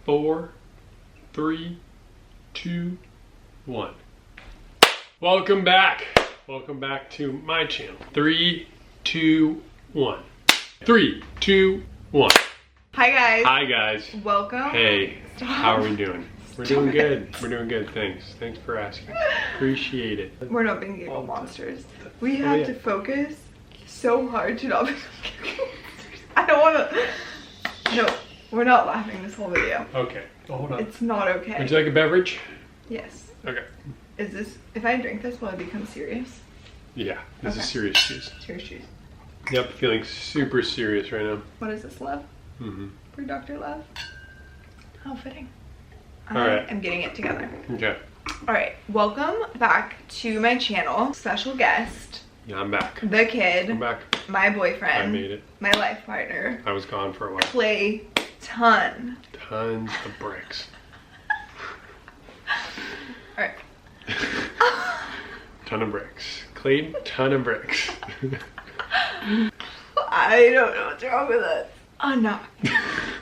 4, 3, 2, 1. Welcome back. Welcome back to my channel. 3, 2, 1. 3, 2, 1. Hi guys. Hi guys. Welcome. Hey, Stop. how are we doing? We're doing good. We're doing good. Thanks. Thanks for asking. Appreciate it. We're not being giggle monsters. We have to focus so hard to not be giggle monsters. I don't want to. No, we're not laughing this whole video. Okay. Oh, hold on. It's not okay. Would you like a beverage? Yes. Okay. Is this, if I drink this, will I become serious? Yeah, this is serious juice. Serious juice. Yep, feeling super serious right now. What is this, Love? Mm-hmm. For Dr. Love? How fitting. Alright. I'm getting it together. Okay. Alright, welcome back to my channel. Special guest. Yeah, I'm back. The kid. I'm back. My boyfriend. I made it. My life partner. I was gone for a while. Clayton. Tons of bricks. Alright. Ton of bricks. Clayton, ton of bricks. I don't know what's wrong with us. Oh no.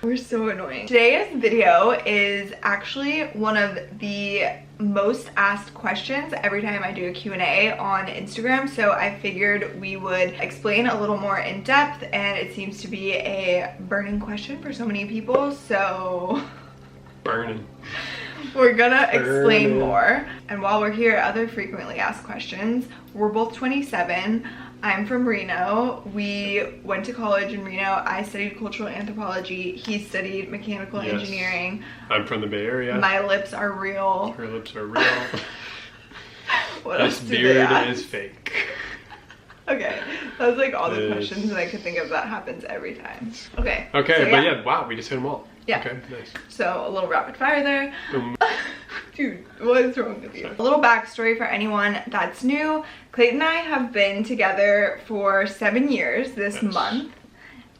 We're so annoying. Today's video is actually one of the most asked questions every time I do a Q&A on Instagram, so I figured we would explain a little more in depth, and it seems to be a burning question for so many people, so Burning. we're gonna explain more. And while we're here, other frequently asked questions. We're both 27. I'm from Reno. We went to college in Reno. I studied cultural anthropology. He studied mechanical engineering. I'm from the Bay Area. My lips are real. Her lips are real. What else This do they beard ask? is fake. Okay, that was like all the questions that I could think of. That happens every time. Okay. Okay, so but yeah, wow, we just hit them all. Yeah. Okay, nice. So a little rapid fire there. Dude, what is wrong with you? A little backstory for anyone that's new. Clayton and I have been together for 7 years this month,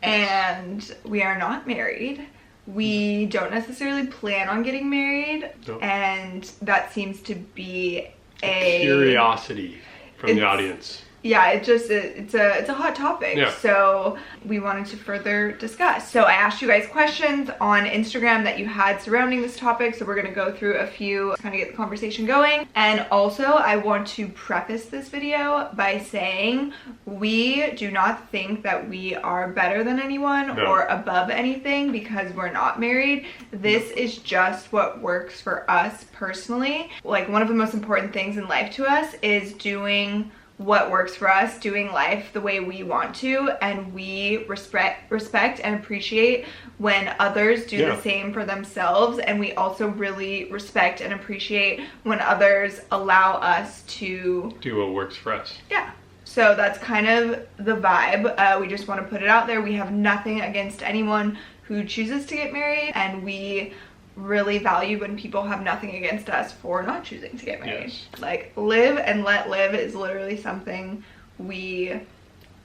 and we are not married. We don't necessarily plan on getting married, and that seems to be a curiosity from the audience. Yeah, it's a hot topic, so we wanted to further discuss. So I asked you guys questions on Instagram that you had surrounding this topic, so we're gonna go through a few to kind of get the conversation going. And also, I want to preface this video by saying we do not think that we are better than anyone or above anything because we're not married. This is just what works for us personally. Like, one of the most important things in life to us is doing what works for us, doing life the way we want to, and we respect and appreciate when others do the same for themselves, and we also really respect and appreciate when others allow us to do what works for us. Yeah. So that's kind of the vibe. We just want to put it out there. We have nothing against anyone who chooses to get married, and we really value when people have nothing against us for not choosing to get married. Like, live and let live is literally something we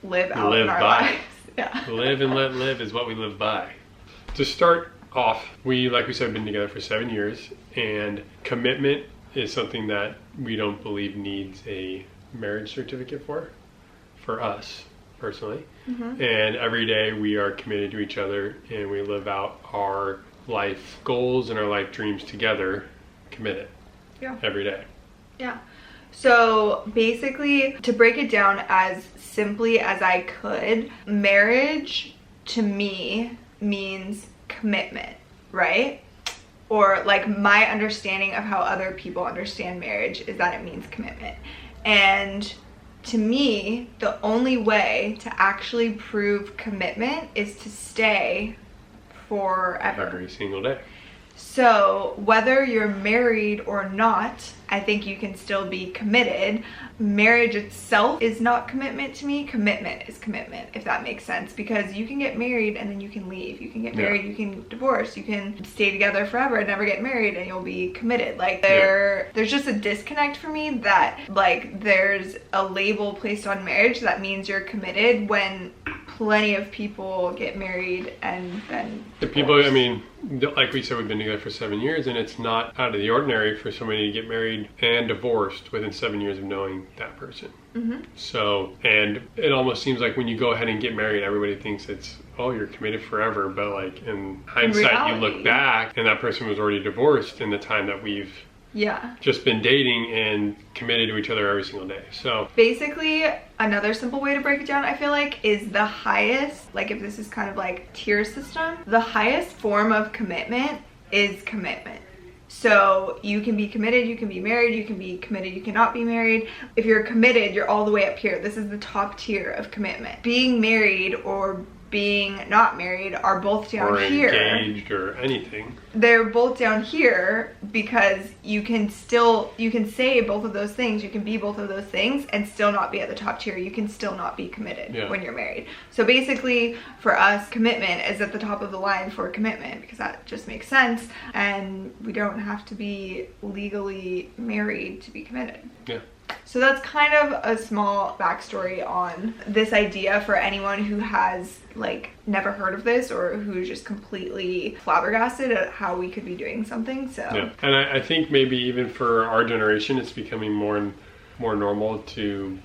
live out in our lives. Yeah. Live and let live is what we live by. To start off, like we said, have been together for 7 years, and commitment is something that we don't believe needs a marriage certificate for us personally. And every day we are committed to each other, and we live out our life goals and our life dreams together, committed every day. Yeah. So basically, to break it down as simply as I could, marriage to me means commitment, right? Or like, my understanding of how other people understand marriage is that it means commitment. And to me, the only way to actually prove commitment is to stay forever. Every single day. So whether you're married or not, I think you can still be committed. Marriage itself is not commitment to me. Commitment is commitment, if that makes sense, because you can get married and then you can leave. You can get married, you can divorce, you can stay together forever and never get married, and you'll be committed. Like, there's just a disconnect for me that, like, there's a label placed on marriage that means you're committed when plenty of people get married and then divorce. People, I mean, like we said, we've been together for 7 years, and it's not out of the ordinary for somebody to get married and divorced within 7 years of knowing that person. So, and it almost seems like when you go ahead and get married, everybody thinks it's, oh, you're committed forever. But like in hindsight, you look back and that person was already divorced in the time that we've just been dating and committed to each other every single day. So basically, another simple way to break it down, I feel like, is the highest, like if this is kind of like tier system, the highest form of commitment is commitment. So you can be committed, you can be married, you can be committed, you cannot be married. If you're committed, you're all the way up here. This is the top tier of commitment. Being married or being not married are both down here. Or engaged or anything. They're both down here because you can say both of those things, you can be both of those things and still not be at the top tier. You can still not be committed when you're married. So basically for us, commitment is at the top of the line for commitment because that just makes sense, and we don't have to be legally married to be committed. Yeah. So that's kind of a small backstory on this idea for anyone who has like never heard of this or who's just completely flabbergasted at how we could be doing something. So yeah, and I think maybe even for our generation, it's becoming more and more normal to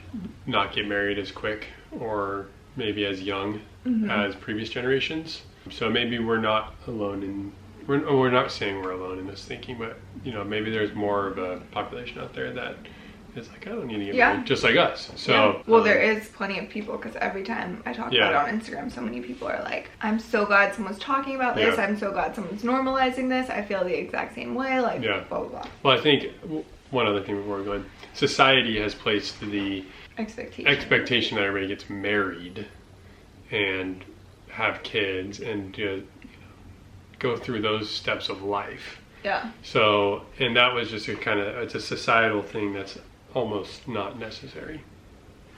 not get married as quick or maybe as young as previous generations. So maybe we're not alone in. We're not saying we're alone in this thinking, but you know, maybe there's more of a population out there that is like, I don't need to get married, just like us. So well, there is plenty of people, because every time I talk about it on Instagram, so many people are like, I'm so glad someone's talking about this. I'm so glad someone's normalizing this. I feel the exact same way. Like blah blah blah. Well, I think one other thing before we're going, society has placed the expectation that everybody gets married and have kids and go through those steps of life. Yeah. So, and that was just it's a societal thing that's almost not necessary.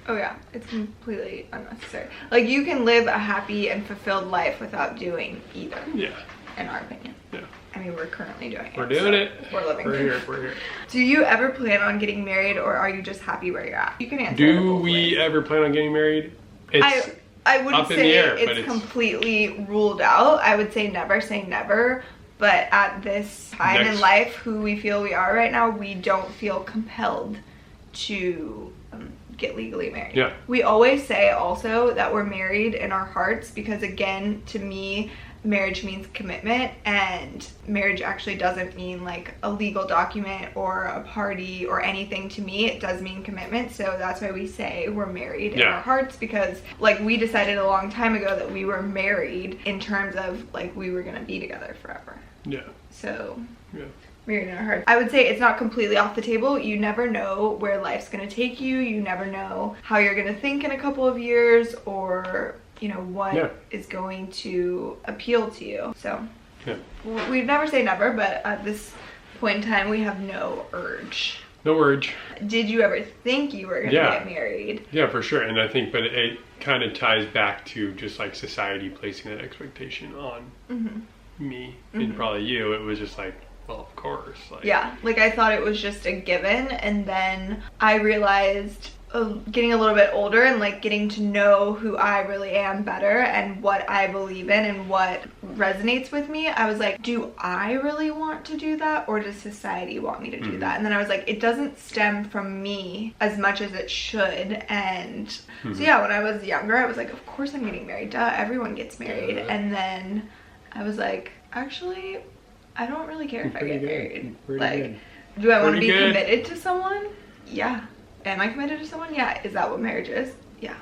Oh yeah, it's completely unnecessary. Like you can live a happy and fulfilled life without doing either. Yeah. In our opinion. Yeah. I mean, we're currently doing it. We're doing it. We're living. We're here. We're here. Do you ever plan on getting married, or are you just happy where you're at? You can answer. Do we ever plan on getting married? It's I wouldn't up in say the air, it's completely ruled out. I would say never say never. But at this time in life, who we feel we are right now, we don't feel compelled to get legally married. Yeah. We always say also that we're married in our hearts because, again, to me, marriage means commitment, and marriage actually doesn't mean like a legal document or a party or anything. To me, it does mean commitment. So that's why we say we're married in our hearts, because like we decided a long time ago that we were married in terms of like we were gonna be together forever. Yeah. So married in our hearts. I would say it's not completely off the table. You never know where life's gonna take you. You never know how you're gonna think in a couple of years, or what is going to appeal to you. So we'd never say never, but at this point in time, we have no urge. No urge. Did you ever think you were gonna get married? Yeah, for sure. And I think, but it kind of ties back to just like society placing that expectation on me and probably you. It was just like, well, of course. Like, like I thought it was just a given, and then I realized getting a little bit older and like getting to know who I really am better and what I believe in and what resonates with me, I was like, do I really want to do that, or does society want me to do that? And then I was like, it doesn't stem from me as much as it should. And so when I was younger, I was like, of course I'm getting married, duh, everyone gets married. And then I was like, actually, I don't really care if I get married. Like, do I want to be committed to someone? Yeah. Am I committed to someone? Yeah. Is that what marriage is? Yeah.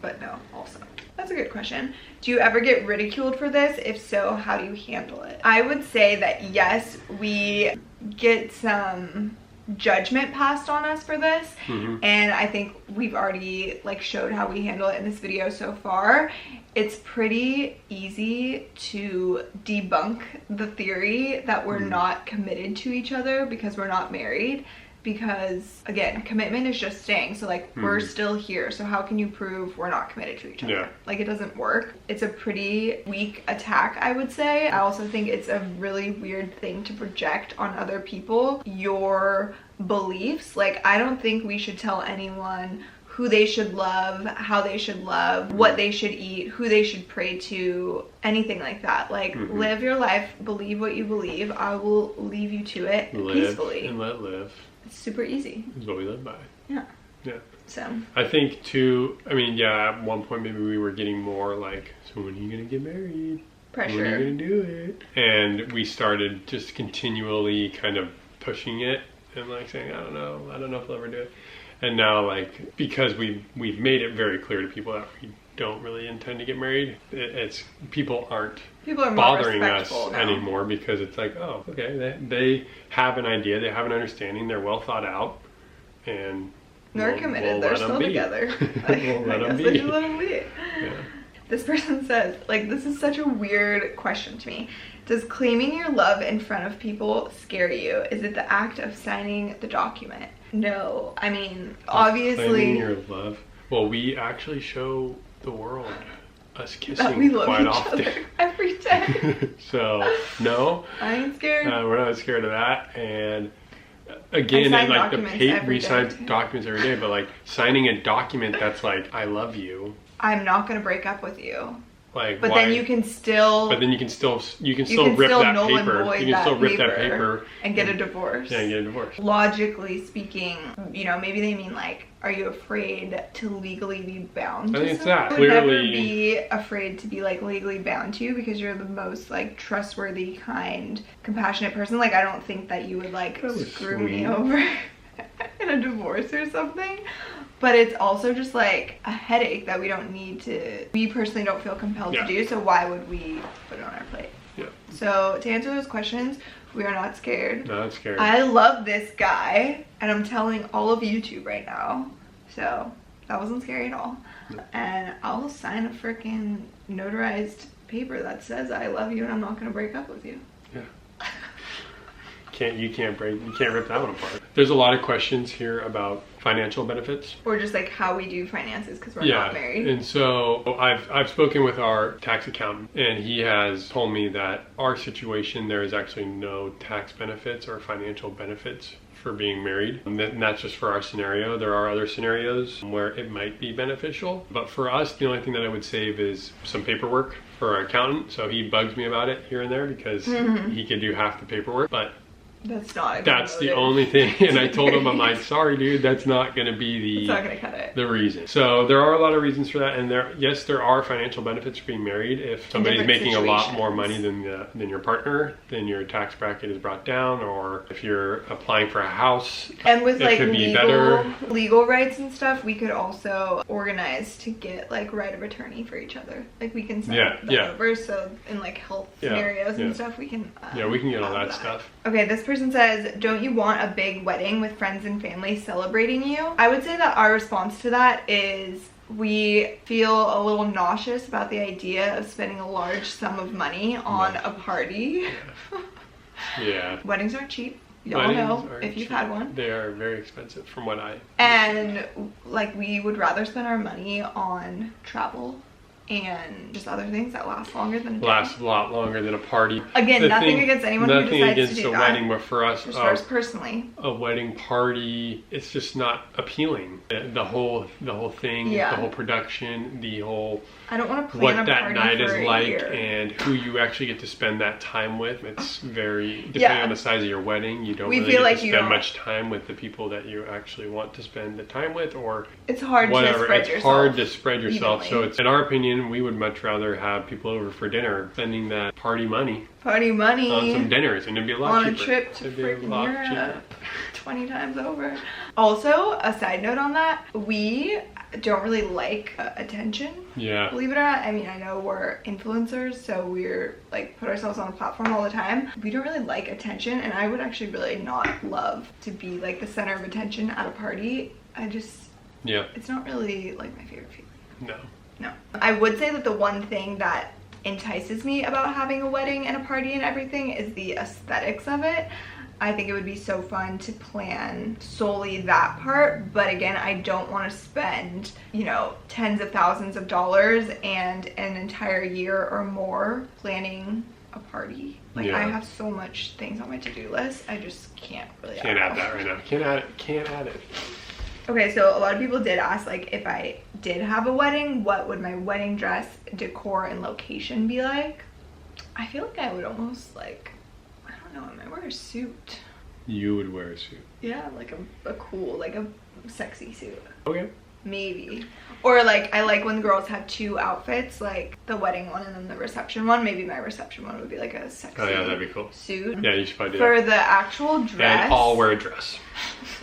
But no, also. That's a good question. Do you ever get ridiculed for this? If so, how do you handle it? I would say that yes, we get some judgment passed on us for this, and I think we've already like showed how we handle it in this video so far. It's pretty easy to debunk the theory that we're not committed to each other because we're not married. Because again, commitment is just staying. So like we're still here. So how can you prove we're not committed to each other? Yeah. Like it doesn't work. It's a pretty weak attack, I would say. I also think it's a really weird thing to project on other people, your beliefs. Like I don't think we should tell anyone who they should love, how they should love, what they should eat, who they should pray to, anything like that. Like live your life, believe what you believe. I will leave you to it peacefully. And let live. It's super easy. Is what we live by. Yeah. Yeah. So I think too, I mean, yeah, at one point maybe we were getting more like, so when are you going to get married? Pressure. When are you going to do it? And we started just continually kind of pushing it and like saying, I don't know if I'll ever do it. And now, like, because we've made it very clear to people that we don't really intend to get married, people are bothering us now anymore, because it's like, oh, okay, they have an idea, they have an understanding, they're well thought out, and they're committed, they're still together. We'll let them be. Let them be. Yeah. This person says, like, this is such a weird question to me. Does claiming your love in front of people scare you? Is it the act of signing the document? No. I mean, obviously... Claiming your love? Well, we actually show the world us kissing we love quite each often. Other every day. So, no. I ain't scared. We're not scared of that. And again, like we sign documents every day, but like signing a document that's like, I love you. I'm not going to break up with you. Like, but then you can still. But then you can still rip that paper. You can still rip that paper and get a divorce. Yeah, and get a divorce. Logically speaking, you know, maybe they mean like, are you afraid to legally be bound? I think it's I that. would Clearly, never be afraid to be like legally bound to you, because you're the most like trustworthy, kind, compassionate person. Like, I don't think that you would like screw me over in a divorce or something. But it's also just like a headache that we don't need to, we personally don't feel compelled to do, so why would we put it on our plate? Yeah. So to answer those questions, we are not scared. Not scared. I love this guy, and I'm telling all of YouTube right now. So that wasn't scary at all. No. And I'll sign a freaking notarized paper that says I love you and I'm not gonna break up with you. Yeah. You can't rip that one apart. There's a lot of questions here about financial benefits, or just like how we do finances, because we're not married. And so I've spoken with our tax accountant, and he has told me that our situation, there is actually no tax benefits or financial benefits for being married. And that's just for our scenario. There are other scenarios where it might be beneficial, but for us, the only thing that I would save is some paperwork for our accountant. So he bugs me about it here and there, because he could do half the paperwork, but that's the only thing. And I told him, I'm like, sorry dude, that's not going to be it's not going to cut it. The reason. So there are a lot of reasons for that, and there are financial benefits for being married. If somebody's making a lot more money than your partner, then your tax bracket is brought down, or if you're applying for a house, and with like legal rights and stuff, we could also organize to get like right of attorney for each other. Like we can send that over, so in like health scenarios and stuff, we can we can get all that stuff. Okay, this person says, don't you want a big wedding with friends and family celebrating you? I would say that our response to that is we feel a little nauseous about the idea of spending a large sum of money on a party. Yeah. Weddings aren't cheap. Y'all know if you've had one. They are very expensive from what I... And like we would rather spend our money on travel and just other things that last longer than a day. Last a lot longer than a party. Again, nothing against anyone who decides to do that. Wedding, but for us, personally, a wedding party, it's just not appealing. The whole thing, the whole production, the whole... I don't want to plan what a that party night for is a like year. And who you actually get to spend that time with. It's very, depending on the size of your wedding, you don't really get to spend much time with the people that you actually want to spend the time with, or it's hard whatever. To spread it's yourself hard to spread yourself. evenly. So it's, in our opinion, we would much rather have people over for dinner, spending that party money on some dinners, and it'd be a lot cheaper. On a trip to freaking Europe 20 times over. Also, a side note on that, we don't really like attention. Yeah. Believe it or not. I mean, I know we're influencers, so we're like put ourselves on a platform all the time. We don't really like attention, and I would actually really not love to be like the center of attention at a party. It's not really like my favorite feeling. No. I would say that the one thing that entices me about having a wedding and a party and everything is the aesthetics of it. I think it would be so fun to plan solely that part, but again, I don't want to spend, tens of thousands of dollars and an entire year or more planning a party. I have so much things on my to-do list, I just can't really add that right now. Can't add it. Okay, so a lot of people did ask, like, if I did have a wedding, what would my wedding dress, decor, and location be like? I feel like I would almost, like, I don't know, I might wear a suit. You would wear a suit. Yeah, like a cool, like a sexy suit. Okay. Maybe. Or like, I like when girls have two outfits, like the wedding one and then the reception one. Maybe my reception one would be like a sexy that'd be cool. suit. Yeah, you should probably do For that. the actual dress. And I'll wear a dress.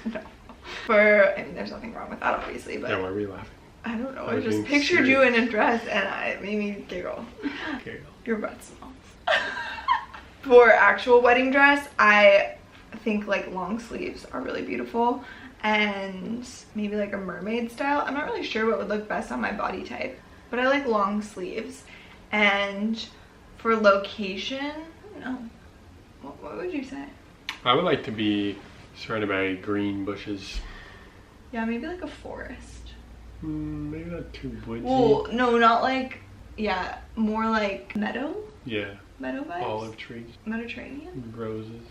No. I mean, there's nothing wrong with that, obviously, but... Yeah, why were you laughing? I don't know. I I just being pictured serious. you in a dress and it made me giggle. Giggle. Your butt smells. For actual wedding dress, I think like long sleeves are really beautiful. And maybe like a mermaid style. I'm not really sure what would look best on my body type, but I like long sleeves. And for location, no. What would you say? I would like to be surrounded by green bushes. Yeah, maybe like a forest. Maybe not too woodsy. Well, no, not like, yeah, more like meadow? Yeah. Meadow vibes? Olive trees. Mediterranean? Roses.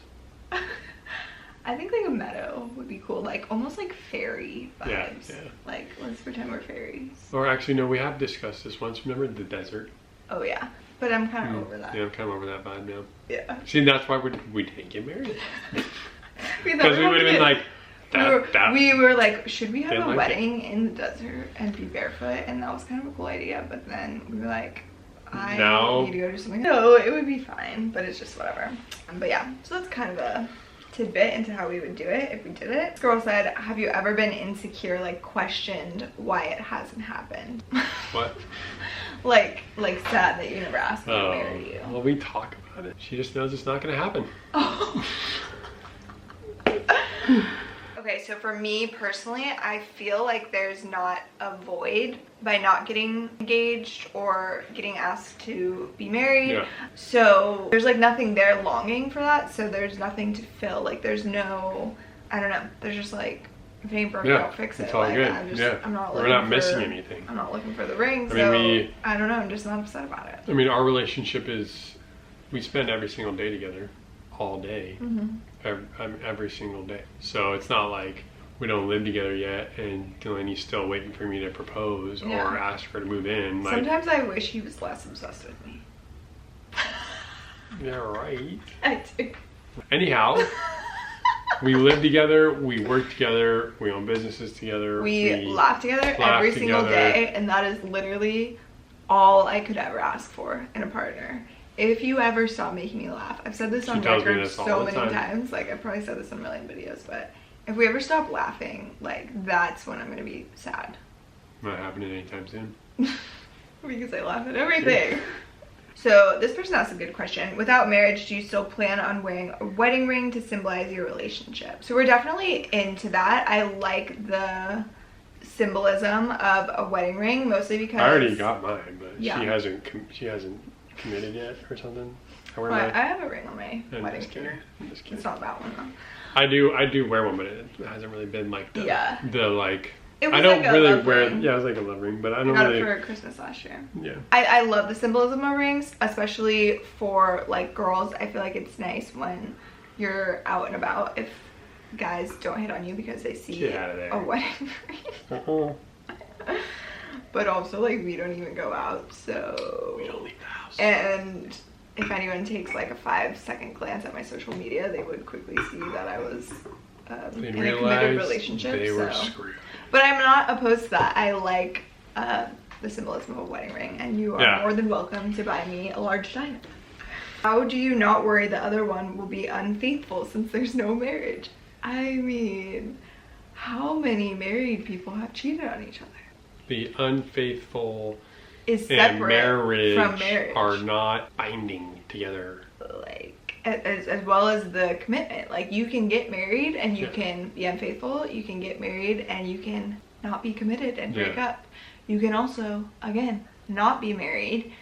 I think like a meadow would be cool, like almost like fairy vibes. Yeah. Like, let's pretend we're fairies. Or actually, no, we have discussed this once. Remember the desert? Oh yeah, but I'm kind of over that. Yeah, I'm kind of over that vibe now. Yeah. See, that's why we didn't get married. Because we would have been like, we were like, should we have Didn't a like wedding in the desert and be barefoot? And that was kind of a cool idea, but then we were like, I need to go do something. No, it would be fine, but it's just whatever. But yeah, so that's kind of a tidbit into how we would do it if we did it. This girl said, have you ever been insecure, like questioned why it hasn't happened? What? like sad that you never asked me to marry you. Well, we talk about it. She just knows it's not going to happen. Oh. Okay, so for me personally, I feel like there's not a void by not getting engaged or getting asked to be married. Yeah. So there's like nothing there longing for that. So there's nothing to fill. Like there's no, I don't know. There's just like, if it ain't broke, don't fix it. It's all like, good. I'm not We're not missing anything. I'm not looking for the ring. I mean, I don't know. I'm just not upset about it. I mean, our relationship is, we spend every single day together, all day, every single day. So it's not like we don't live together yet and Delaney's still waiting for me to propose or ask her to move in. Like, sometimes I wish he was less obsessed with me. Yeah, right. I do. Anyhow, we live together, we work together, we own businesses together. We laugh together every single day, and that is literally all I could ever ask for in a partner. If you ever stop making me laugh, I've said this on record so many times, like I've probably said this in a million videos, but if we ever stop laughing, like that's when I'm gonna be sad. Not happening anytime soon. Because I laugh at everything. So this person asked a good question. Without marriage, do you still plan on wearing a wedding ring to symbolize your relationship? So we're definitely into that. I like the symbolism of a wedding ring, mostly because I already got mine, but she hasn't committed yet or something. I have a ring on my wedding finger. I'm just kidding. It's not that one though. I do wear one, but it hasn't really been like the like. It was I don't like a really love wear. ring. Yeah, it was like a love ring, but I don't got really. it for Christmas last year. Yeah. I love the symbolism of rings, especially for like girls. I feel like it's nice when you're out and about if guys don't hit on you because they see a wedding ring. But also like we don't even go out, so we don't leave the house. And if anyone takes like a 5-second glance at my social media, they would quickly see that I was in a committed relationship. They were screwed. But I'm not opposed to that. I like the symbolism of a wedding ring, and you are more than welcome to buy me a large diamond. How do you not worry the other one will be unfaithful since there's no marriage? I mean, how many married people have cheated on each other? The unfaithful is and separate from marriage. Are not binding together. Like as well as the commitment. Like you can get married and you can be unfaithful. You can get married and you can not be committed and break up. You can also, again, not be married,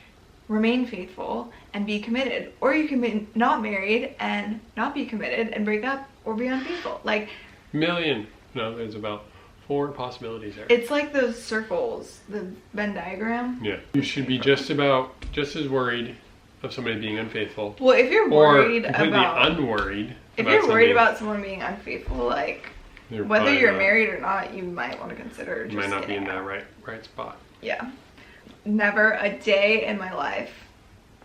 remain faithful and be committed. Or you can be not married and not be committed and break up or be unfaithful. Like there's about 4 possibilities there. It's like those circles, the Venn diagram. Yeah. You should be just as worried of somebody being unfaithful. Well, if you're worried or completely unworried. If you're worried about someone being unfaithful, like whether you're married or not, you might want to consider just you might not be in that right spot. Yeah. Never a day in my life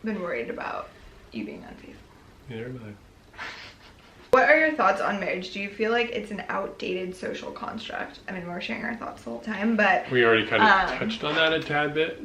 been worried about you being unfaithful. Neither am I. What are your our thoughts on marriage. Do you feel like it's an outdated social construct? I mean, we're sharing our thoughts the whole time, but we already kind of touched on that a tad bit.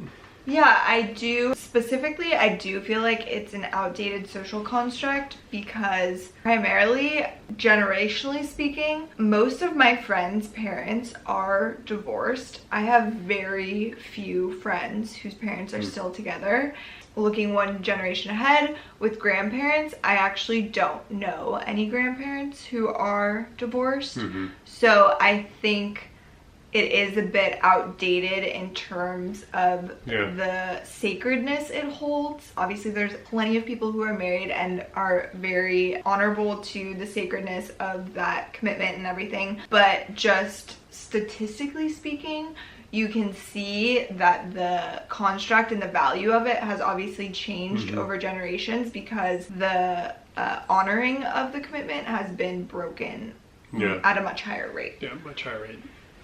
Yeah, I do. Specifically, I do feel like it's an outdated social construct because primarily, generationally speaking, most of my friends' parents are divorced. I have very few friends whose parents are still together. Looking one generation ahead with grandparents, I actually don't know any grandparents who are divorced. So I think it is a bit outdated in terms of the sacredness it holds. Obviously, there's plenty of people who are married and are very honorable to the sacredness of that commitment and everything. But just statistically speaking, you can see that the construct and the value of it has obviously changed over generations because the honoring of the commitment has been broken at a much higher rate. Yeah, much higher rate.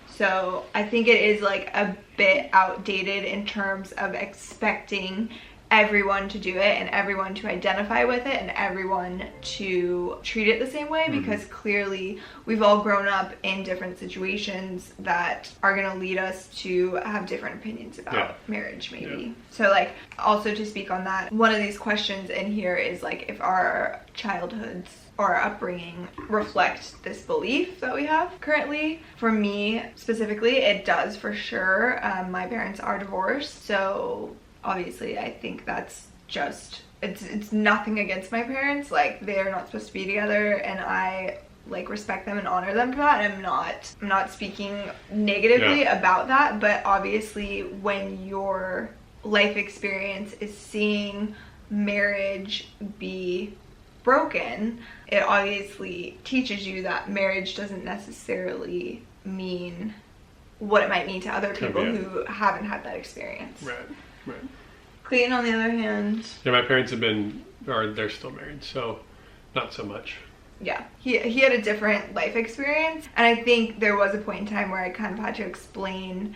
So I think it is like a bit outdated in terms of expecting everyone to do it and everyone to identify with it and everyone to treat it the same way, because clearly we've all grown up in different situations that are going to lead us to have different opinions about marriage maybe. So like, also to speak on that, one of these questions in here is like if our childhoods or our upbringing reflect this belief that we have currently. For me specifically, it does for sure. My parents are divorced, so obviously I think that's just, it's nothing against my parents. Like, they're not supposed to be together, and I like respect them and honor them for that. And I'm not speaking negatively about that, but obviously when your life experience is seeing marriage be broken, it obviously teaches you that marriage doesn't necessarily mean what it might mean to other people who haven't had that experience. Right. Clayton, on the other hand, my parents they're still married, so not so much. Yeah, he had a different life experience, and I think there was a point in time where I kind of had to explain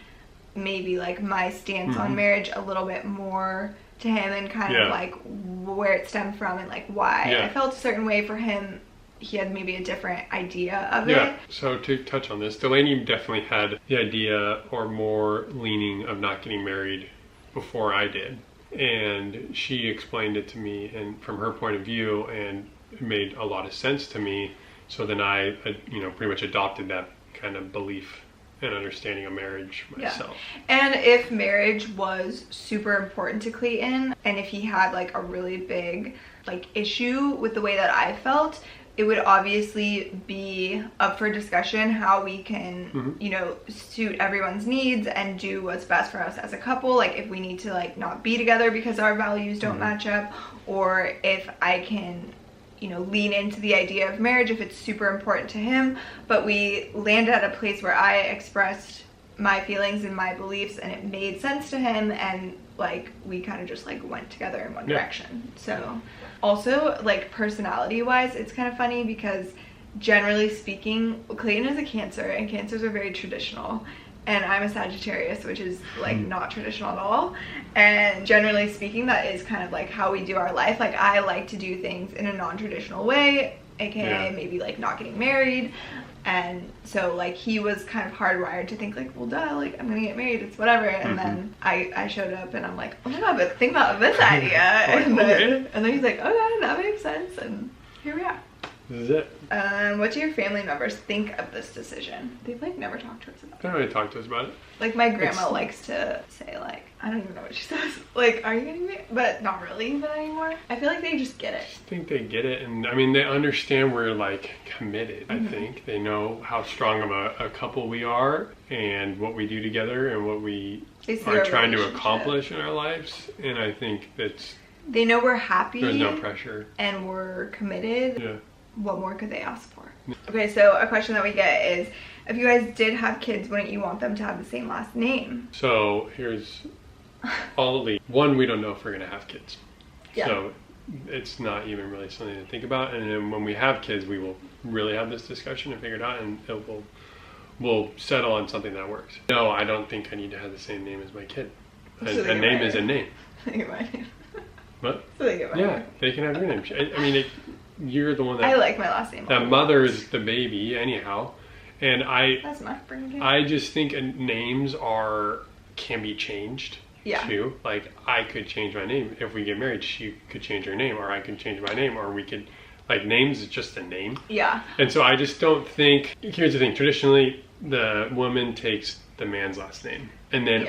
maybe like my stance on marriage a little bit more to him, and kind of like where it stemmed from and like why I felt a certain way. For him, he had maybe a different idea of it. So to touch on this, Delaney definitely had the idea or more leaning of not getting married before I did, and she explained it to me and from her point of view, and it made a lot of sense to me. So then I pretty much adopted that kind of belief and understanding of marriage myself. And if marriage was super important to Clayton, and if he had like a really big like issue with the way that I felt, it would obviously be up for discussion how we can, suit everyone's needs and do what's best for us as a couple. Like if we need to like not be together because our values don't match up, or if I can lean into the idea of marriage if it's super important to him. But we landed at a place where I expressed my feelings and my beliefs, and it made sense to him, and like we kind of just like went together in one direction. So also like personality wise, it's kind of funny because generally speaking, Clayton is a Cancer, and Cancers are very traditional, and I'm a Sagittarius, which is like not traditional at all. And generally speaking, that is kind of like how we do our life. Like I like to do things in a non-traditional way, aka maybe like not getting married. And so like he was kind of hardwired to think like, well duh, like I'm gonna get married, it's whatever. And then I showed up and I'm like, oh my god, but think about this idea. And then he's like, okay, that makes sense, and here we are. This is it. What do your family members think of this decision? They've like never talked to us about it. They don't really talk to us about it. Like my grandma likes to say like, I don't even know what she says. Like, are you getting me? But not really even anymore. I feel like they just get it. I think they get it, and I mean they understand we're like committed. I think they know how strong of a couple we are, and what we do together, and what we are trying to accomplish in our lives. And I think they know we're happy. There's no pressure, and we're committed. Yeah. What more could they ask for? Okay, so a question that we get is, if you guys did have kids, wouldn't you want them to have the same last name? So here's all the one, we don't know if we're gonna have kids. So it's not even really something to think about. And then when we have kids, we will really have this discussion and figure it out, and we'll settle on something that works. No, I don't think I need to have the same name as my kid. A name is a name. They get my name. What? So they get my name. They can have your name. I mean, you're the one that... I like my last name. That mothers the baby, anyhow. And That's my upbringing. I just think names can be changed. Yeah. Too. Like, I could change my name. If we get married, she could change her name, or I could change my name, or we could... Like, names is just a name. Yeah. And so I just don't think... Here's the thing. Traditionally, the woman takes the man's last name. And then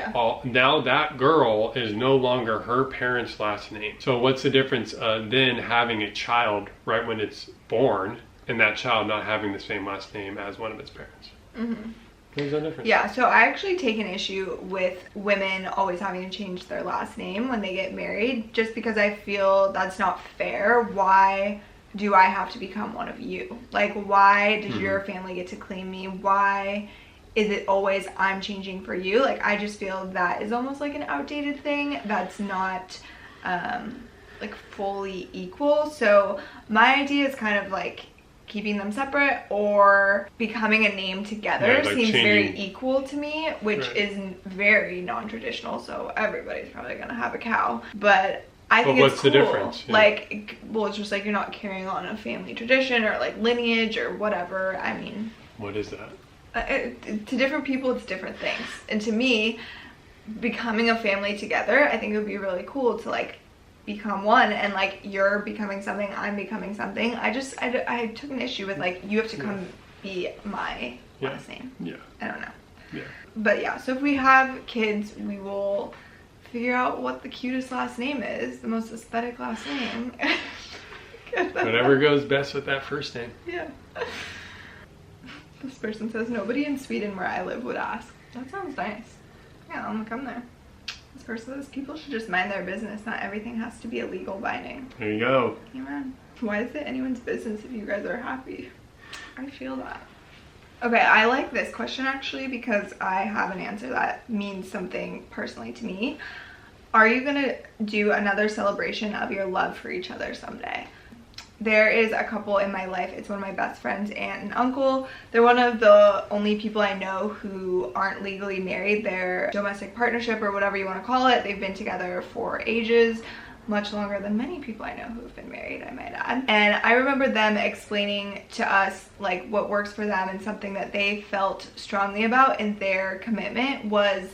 now that girl is no longer her parents' last name. So what's the difference then having a child right when it's born and that child not having the same last name as one of its parents? Mm-hmm. There's no difference. Yeah, so I actually take an issue with women always having to change their last name when they get married, just because I feel that's not fair. Why do I have to become one of you? Like, why does your family get to claim me? Why is it always I'm changing for you? Like, I just feel that is almost like an outdated thing that's not like fully equal. So my idea is kind of like keeping them separate or becoming a name together. Like seems very equal to me, which is very non-traditional. So everybody's probably gonna have a cow, but I think it's cool. What's the difference? Yeah. Like, well, it's just like you're not carrying on a family tradition or like lineage or whatever. I mean, what is that? To different people, it's different things. And to me, becoming a family together, I think it would be really cool to like become one, and like you're becoming something, I'm becoming something. I took an issue with like, you have to come be my last name. Yeah. I don't know. Yeah. But yeah, so if we have kids, we will figure out what the cutest last name is, the most aesthetic last name. Whatever goes best with that first name. Yeah. This person says, nobody in Sweden where I live would ask. That sounds nice. Yeah, I'm gonna come there. This person says, people should just mind their business. Not everything has to be a legal binding. There you go. Amen. Why is it anyone's business if you guys are happy? I feel that. Okay, I like this question actually because I have an answer that means something personally to me. Are you gonna do another celebration of your love for each other someday? There is a couple in my life. It's one of my best friends, aunt and uncle. They're one of the only people I know who aren't legally married. They're domestic partnership or whatever you want to call it. They've been together for ages, much longer than many people I know who have been married, I might add. And I remember them explaining to us like what works for them, and something that they felt strongly about in their commitment was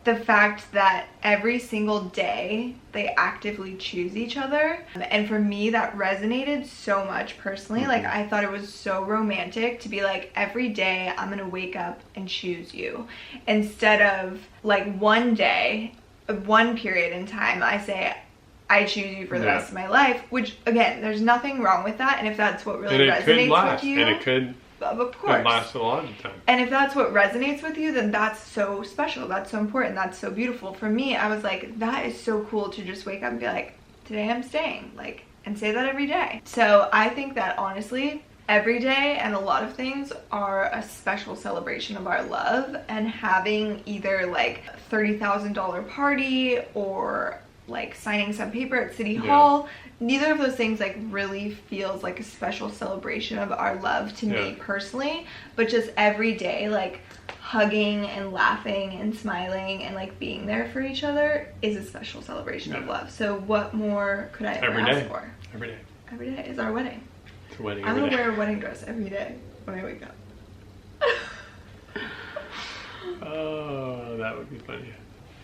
the fact that every single day they actively choose each other. And for me, that resonated so much personally. Like, I thought it was so romantic to be like, every day I'm gonna wake up and choose you, instead of like one day, one period in time, I say I choose you for the rest of my life, which again, there's nothing wrong with that. And if that's what really resonates with you, and it could of course, it lasts a lot of time. And if that's what resonates with you, then that's so special, that's so important, that's so beautiful. For me, I was like, that is so cool to just wake up and be like, today I'm staying, like, and say that every day. So I think that honestly, every day and a lot of things are a special celebration of our love, and having either like a $30,000 party or like signing some paper at City Hall, neither of those things like really feels like a special celebration of our love to me personally. But just every day, like hugging and laughing and smiling and like being there for each other is a special celebration of love. So what more could I ever ask for? Every day. Every day is our wedding. It's a wedding. I'm gonna wear a wedding dress every day when I wake up. Oh, that would be funny.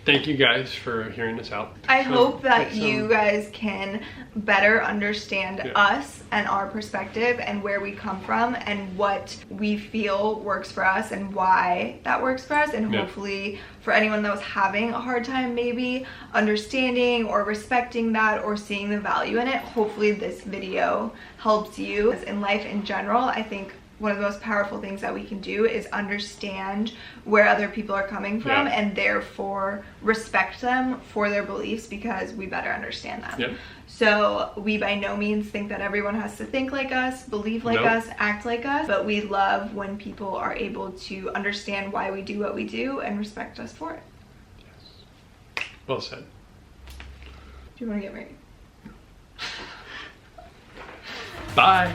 Thank you guys for hearing this out. I hope that you guys can better understand us and our perspective and where we come from and what we feel works for us and why that works for us. And hopefully for anyone that was having a hard time maybe understanding or respecting that or seeing the value in it, hopefully this video helps you. In life in general, I think one of the most powerful things that we can do is understand where other people are coming from and therefore respect them for their beliefs, because we better understand them. So we by no means think that everyone has to think like us, believe like us, act like us, but we love when people are able to understand why we do what we do and respect us for it. Yes. Well said. Do you want to get married? Bye.